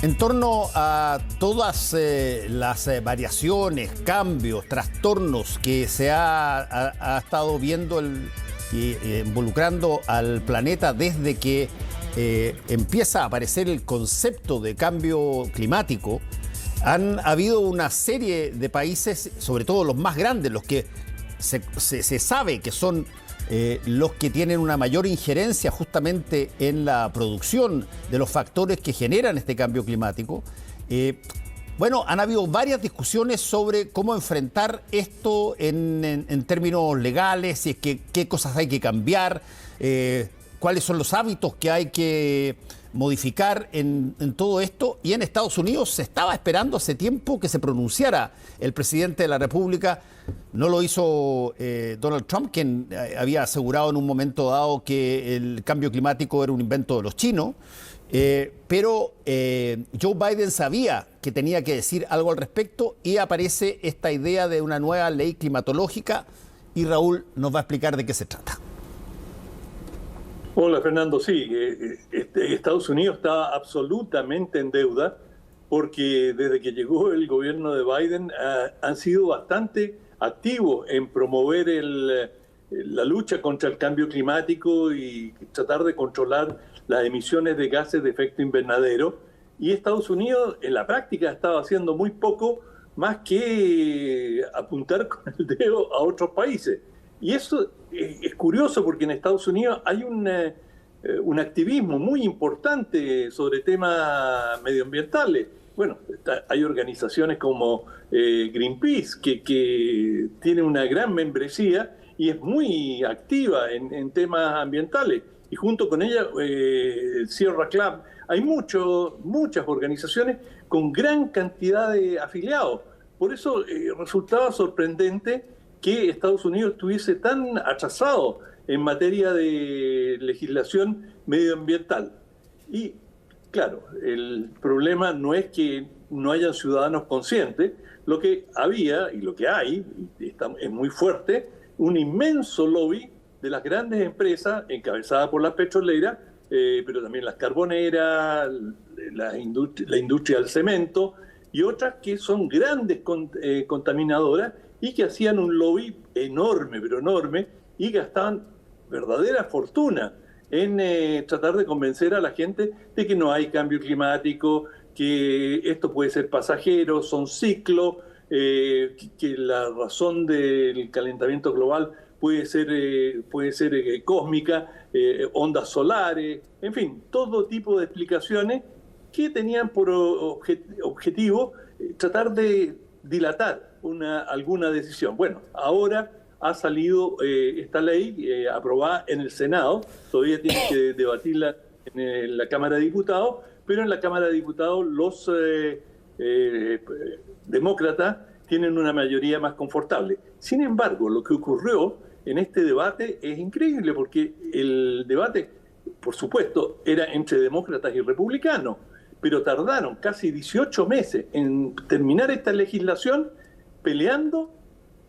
En torno a todas las variaciones, cambios, trastornos que se ha estado viendo y involucrando al planeta desde que empieza a aparecer el concepto de cambio climático, han habido una serie de países, sobre todo los más grandes, los que se sabe que son los que tienen una mayor injerencia justamente en la producción de los factores que generan este cambio climático. Han habido varias discusiones sobre cómo enfrentar esto en términos legales, si es que qué cosas hay que cambiar, cuáles son los hábitos que hay que modificar en todo esto. Y en Estados Unidos se estaba esperando hace tiempo que se pronunciara el presidente de la República. No lo hizo Donald Trump, quien había asegurado en un momento dado que el cambio climático era un invento de los chinos. Pero Joe Biden sabía que tenía que decir algo al respecto y aparece esta idea de una nueva ley climatológica y Raúl nos va a explicar de qué se trata. Hola Fernando, sí, Estados Unidos está absolutamente en deuda porque desde que llegó el gobierno de Biden han sido bastante activos en promover la lucha contra el cambio climático y tratar de controlar las emisiones de gases de efecto invernadero. Y Estados Unidos en la práctica ha estado haciendo muy poco más que apuntar con el dedo a otros países. Y eso es curioso porque en Estados Unidos hay un activismo muy importante sobre temas medioambientales. Bueno, hay organizaciones como Greenpeace que tiene una gran membresía y es muy activa en temas ambientales. Y junto con ella, Sierra Club, hay muchas organizaciones con gran cantidad de afiliados. Por eso resultaba sorprendente que Estados Unidos estuviese tan atrasado en materia de legislación medioambiental. Y claro, el problema no es que no hayan ciudadanos conscientes, lo que había y lo que hay, es muy fuerte, un inmenso lobby de las grandes empresas encabezadas por las petroleras, pero también las carboneras, la industria del cemento y otras que son grandes contaminadoras y que hacían un lobby enorme, pero enorme, y gastaban verdadera fortuna en tratar de convencer a la gente de que no hay cambio climático, que esto puede ser pasajero, son ciclos, que la razón del calentamiento global puede ser cósmica, ondas solares, en fin, todo tipo de explicaciones que tenían por objetivo tratar de dilatar alguna decisión. Bueno, ahora ha salido esta ley aprobada en el Senado, todavía tiene que debatirla en la Cámara de Diputados, pero en la Cámara de Diputados los demócratas tienen una mayoría más confortable. Sin embargo, lo que ocurrió en este debate es increíble, porque el debate, por supuesto, era entre demócratas y republicanos, pero tardaron casi 18 meses en terminar esta legislación peleando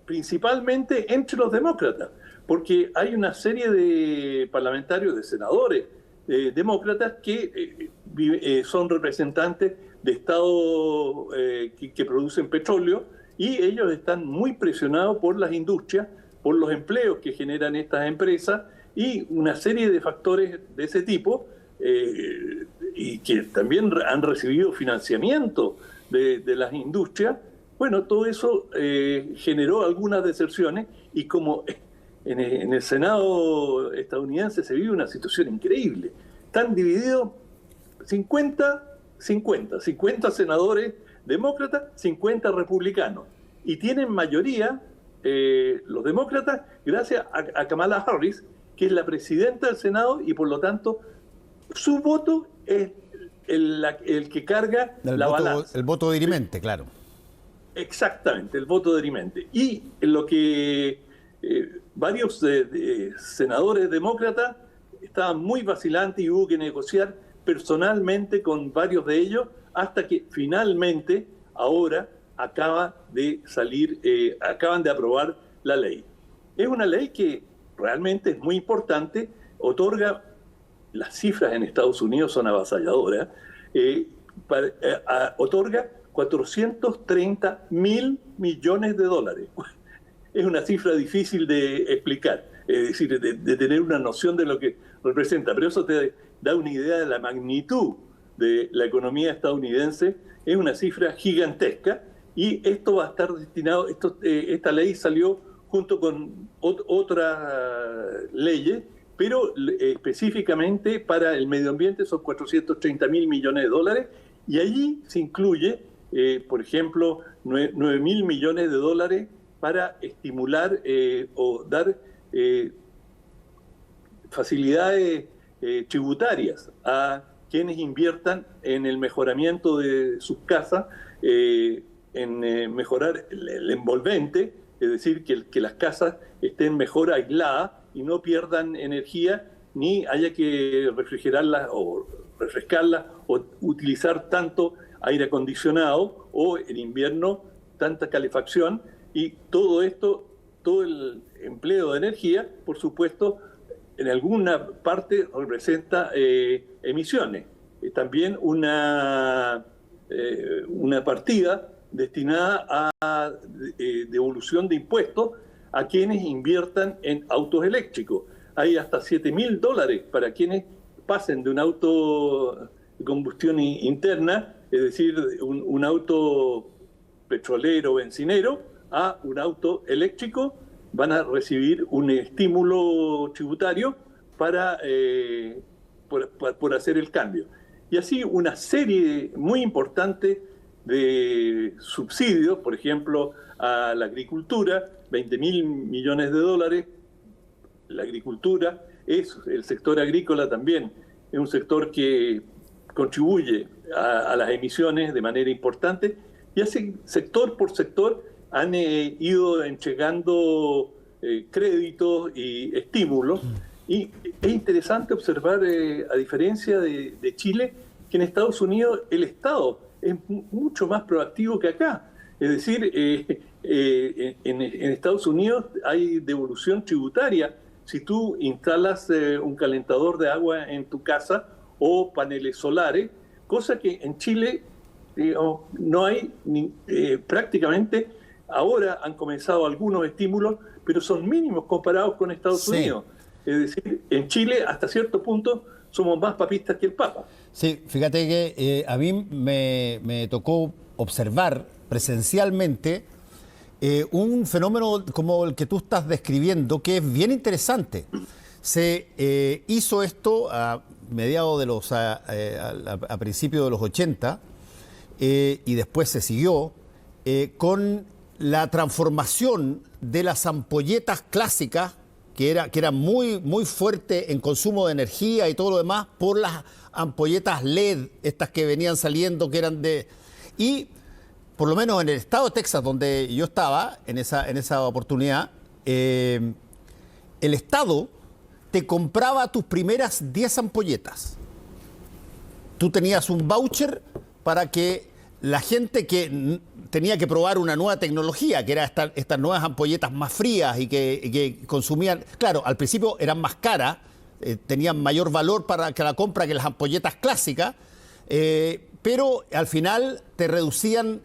principalmente entre los demócratas, porque hay una serie de parlamentarios, de senadores demócratas que son representantes de estados que producen petróleo y ellos están muy presionados por las industrias, por los empleos que generan estas empresas y una serie de factores de ese tipo y que también han recibido financiamiento de las industrias. Bueno, todo eso generó algunas deserciones y como en el Senado estadounidense se vive una situación increíble. Están divididos 50 senadores demócratas, 50 republicanos. Y tienen mayoría los demócratas gracias a Kamala Harris, que es la presidenta del Senado y por lo tanto su voto es el que carga la balanza. El voto dirimente, claro. Exactamente, el voto dirimente. Y lo que varios senadores demócratas estaban muy vacilantes y hubo que negociar personalmente con varios de ellos hasta que finalmente ahora acaban de aprobar la ley. Es una ley que realmente es muy importante, otorga, las cifras en Estados Unidos son avasalladoras, otorga 430.000 millones de dólares. Es una cifra difícil de explicar, es decir, de tener una noción de lo que representa, pero eso te da una idea de la magnitud de la economía estadounidense. Es una cifra gigantesca y esto va a estar destinado, esta ley salió junto con otras leyes, pero específicamente para el medio ambiente son 430.000 millones de dólares y allí se incluye, por ejemplo, 9.000 millones de dólares para estimular o dar facilidades tributarias a quienes inviertan en el mejoramiento de sus casas, en mejorar el envolvente, es decir, que las casas estén mejor aisladas y no pierdan energía, ni haya que refrigerarlas o refrescarlas o utilizar tanto aire acondicionado o en invierno tanta calefacción. Y todo esto, todo el empleo de energía, por supuesto, en alguna parte representa emisiones. También una partida destinada a devolución de impuestos a quienes inviertan en autos eléctricos. Hay hasta $7.000 para quienes pasen de un auto de combustión interna, es decir, un auto petrolero o bencinero, a un auto eléctrico. Van a recibir un estímulo tributario por hacer el cambio. Y así una serie muy importante de subsidios, por ejemplo, a la agricultura, 20.000 millones de dólares. La agricultura es el sector agrícola también, es un sector que contribuye a las emisiones de manera importante, y así sector por sector han ido entregando créditos y estímulos. Y es interesante observar, a diferencia de Chile, que en Estados Unidos el Estado es mucho más proactivo que acá. Es decir, en Estados Unidos hay devolución tributaria si tú instalas un calentador de agua en tu casa o paneles solares, cosa que en Chile no hay prácticamente. Ahora han comenzado algunos estímulos, pero son mínimos comparados con Estados Unidos. Es decir, en Chile, hasta cierto punto, somos más papistas que el Papa. Sí, fíjate que a mí me tocó observar presencialmente un fenómeno como el que tú estás describiendo, que es bien interesante. Se hizo esto a mediados de a principios de los 80 y después se siguió con la transformación de las ampolletas clásicas, que era muy, muy fuerte en consumo de energía y todo lo demás, por las ampolletas LED, estas que venían saliendo, que eran de... Y por lo menos en el estado de Texas, donde yo estaba en esa oportunidad, el Estado te compraba tus primeras 10 ampolletas. Tú tenías un voucher para que la gente que tenía que probar una nueva tecnología, que era estas nuevas ampolletas más frías y que consumían... Claro, al principio eran más caras, tenían mayor valor para que la compra que las ampolletas clásicas, pero al final te reducían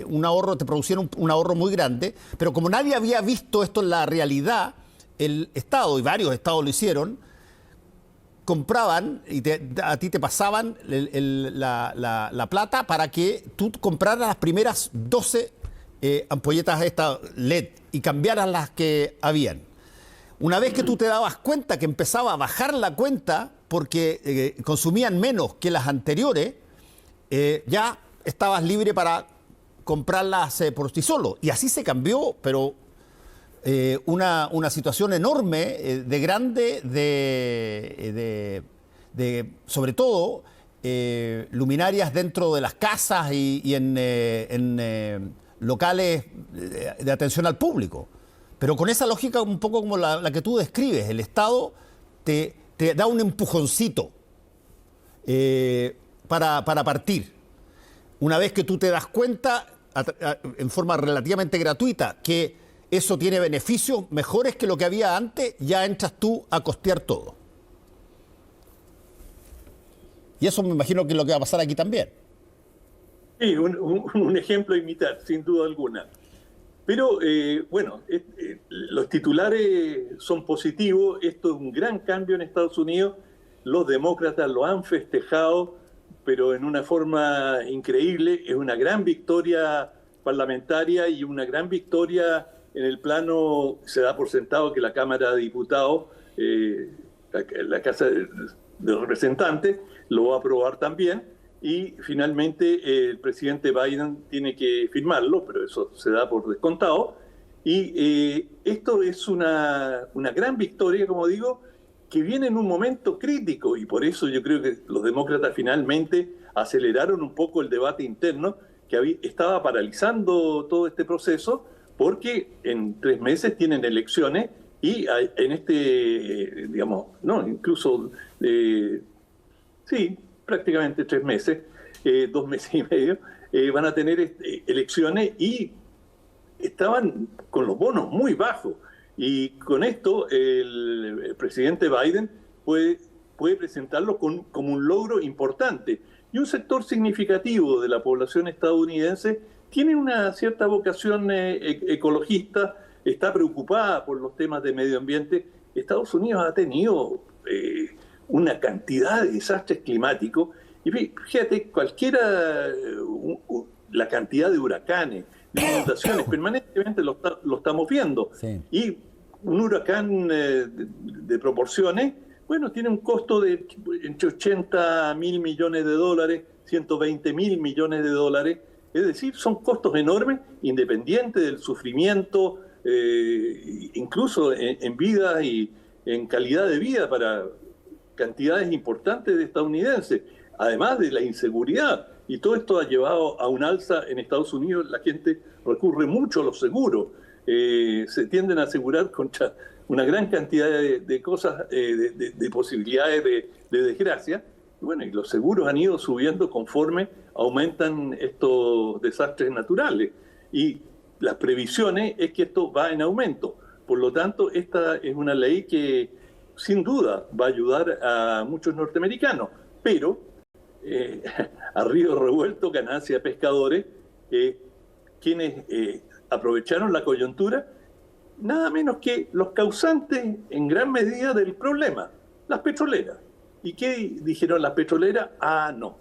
un ahorro, te producían un ahorro muy grande. Pero como nadie había visto esto en la realidad, el Estado, y varios estados lo hicieron, compraban y a ti te pasaban la plata para que tú compraras las primeras 12 ampolletas estas LED y cambiaras las que habían. Una vez que tú te dabas cuenta que empezaba a bajar la cuenta porque consumían menos que las anteriores, ya estabas libre para comprarlas por ti solo. Y así se cambió, pero una situación enorme, de grande, sobre todo luminarias dentro de las casas y en locales de atención al público. Pero con esa lógica un poco como la que tú describes, el Estado te da un empujoncito para partir. Una vez que tú te das cuenta, en forma relativamente gratuita, que eso tiene beneficios mejores que lo que había antes, ya entras tú a costear todo. Y eso me imagino que es lo que va a pasar aquí también. Sí, un ejemplo a imitar, sin duda alguna. Pero bueno, los titulares son positivos, esto es un gran cambio en Estados Unidos, los demócratas lo han festejado, pero en una forma increíble, es una gran victoria parlamentaria y una gran victoria en el plano, se da por sentado que la Cámara de Diputados, la Casa de Representantes, lo va a aprobar también. Y finalmente el presidente Biden tiene que firmarlo, pero eso se da por descontado. Y esto es una gran victoria, como digo, que viene en un momento crítico, y por eso yo creo que los demócratas finalmente aceleraron un poco el debate interno que estaba paralizando todo este proceso, porque en 3 meses tienen elecciones y en digamos, no, incluso, sí, prácticamente 3 meses, 2 meses y medio, van a tener elecciones y estaban con los bonos muy bajos. Y con esto el presidente Biden puede presentarlo como un logro importante. Y un sector significativo de la población estadounidense tiene una cierta vocación ecologista, está preocupada por los temas de medio ambiente. Estados Unidos ha tenido una cantidad de desastres climáticos, y fíjate, la cantidad de huracanes, de inundaciones, permanentemente lo estamos viendo. Sí. Y un huracán de proporciones, bueno, tiene un costo de entre 80.000 millones de dólares, 120.000 millones de dólares, es decir, son costos enormes, independientes del sufrimiento, incluso en vida y en calidad de vida para cantidades importantes de estadounidenses, además de la inseguridad. Y todo esto ha llevado a un alza en Estados Unidos. La gente recurre mucho a los seguros. Se tienden a asegurar contra una gran cantidad de cosas, de posibilidades de desgracia. Bueno, y los seguros han ido subiendo conforme aumentan estos desastres naturales. Y las previsiones es que esto va en aumento. Por lo tanto, esta es una ley que sin duda va a ayudar a muchos norteamericanos, pero a río revuelto, ganancia de pescadores, quienes aprovecharon la coyuntura, nada menos que los causantes en gran medida del problema, las petroleras. ¿Y qué dijeron las petroleras? No,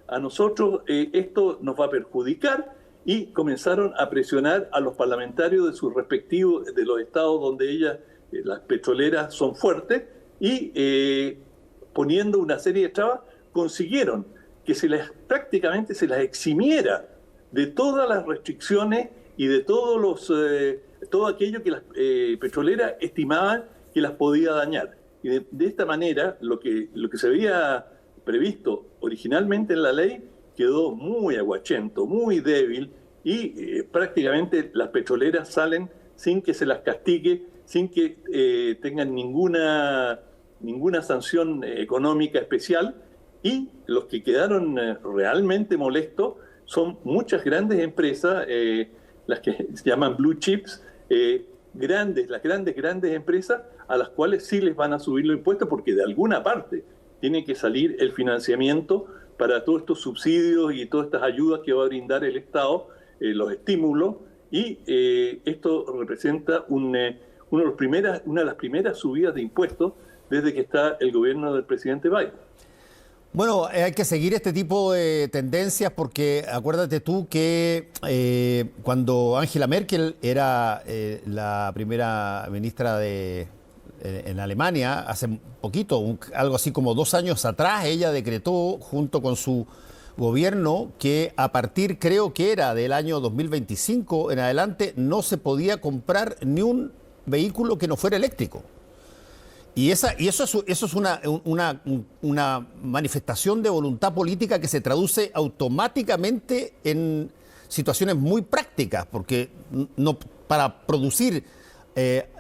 a nosotros esto nos va a perjudicar, y comenzaron a presionar a los parlamentarios de sus respectivos, de los estados donde las petroleras son fuertes, y poniendo una serie de trabas, consiguieron que prácticamente se las eximiera de todas las restricciones y de todo aquello que las petroleras estimaban que las podía dañar. Y de esta manera, lo que se había previsto originalmente en la ley quedó muy aguachento, muy débil, y prácticamente las petroleras salen sin que se las castigue, sin que tengan ninguna sanción económica especial. Y los que quedaron realmente molestos son muchas grandes empresas, las que se llaman blue chips, las grandes empresas a las cuales sí les van a subir los impuestos, porque de alguna parte tiene que salir el financiamiento para todos estos subsidios y todas estas ayudas que va a brindar el Estado, los estímulos, y esto representa una de las primeras subidas de impuestos desde que está el gobierno del presidente Biden. Bueno, hay que seguir este tipo de tendencias, porque acuérdate tú que cuando Angela Merkel era la primera ministra en Alemania, hace poquito, algo así como 2 años atrás, ella decretó junto con su gobierno que a partir, creo que era del año 2025 en adelante, no se podía comprar ni un vehículo que no fuera eléctrico. Y eso es una manifestación de voluntad política que se traduce automáticamente en situaciones muy prácticas, porque para producir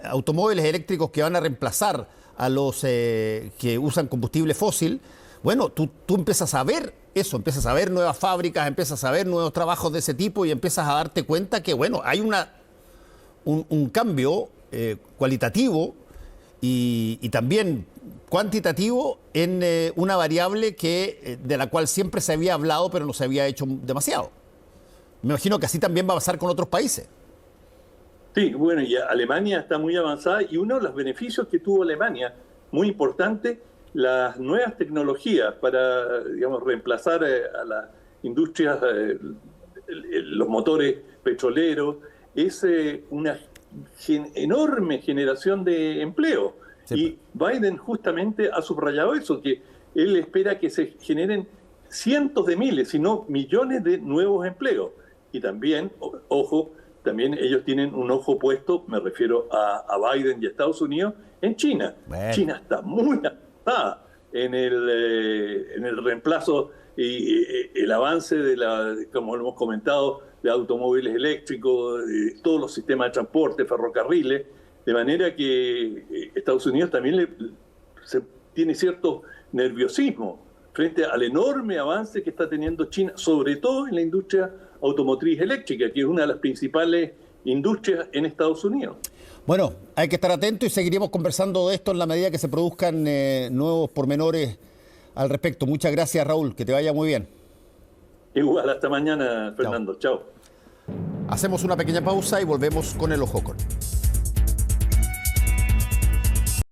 automóviles eléctricos que van a reemplazar a los que usan combustible fósil, bueno, tú empiezas a ver eso, empiezas a ver nuevas fábricas, empiezas a ver nuevos trabajos de ese tipo, y empiezas a darte cuenta que, bueno, hay un cambio cualitativo y también cuantitativo en una variable de la cual siempre se había hablado, pero no se había hecho demasiado. Me imagino que así también va a pasar con otros países. Sí, bueno, y Alemania está muy avanzada y uno de los beneficios que tuvo Alemania, muy importante, las nuevas tecnologías para, digamos, reemplazar a las industrias, los motores petroleros, es una enorme generación de empleo. Sí. Y Biden justamente ha subrayado eso, que él espera que se generen cientos de miles, si no millones de nuevos empleos. Y también, ojo, también ellos tienen un ojo puesto, me refiero a Biden y a Estados Unidos, en China. Bueno. China está muy avanzada en el reemplazo y el avance como hemos comentado, de automóviles eléctricos, de todos los sistemas de transporte, ferrocarriles, de manera que Estados Unidos también tiene cierto nerviosismo frente al enorme avance que está teniendo China, sobre todo en la industria automotriz eléctrica, que es una de las principales industrias en Estados Unidos. Bueno, hay que estar atentos y seguiremos conversando de esto en la medida que se produzcan nuevos pormenores al respecto. Muchas gracias, Raúl, que te vaya muy bien. Igual, hasta mañana, Fernando. Chao. Hacemos una pequeña pausa y volvemos con el Ojo con.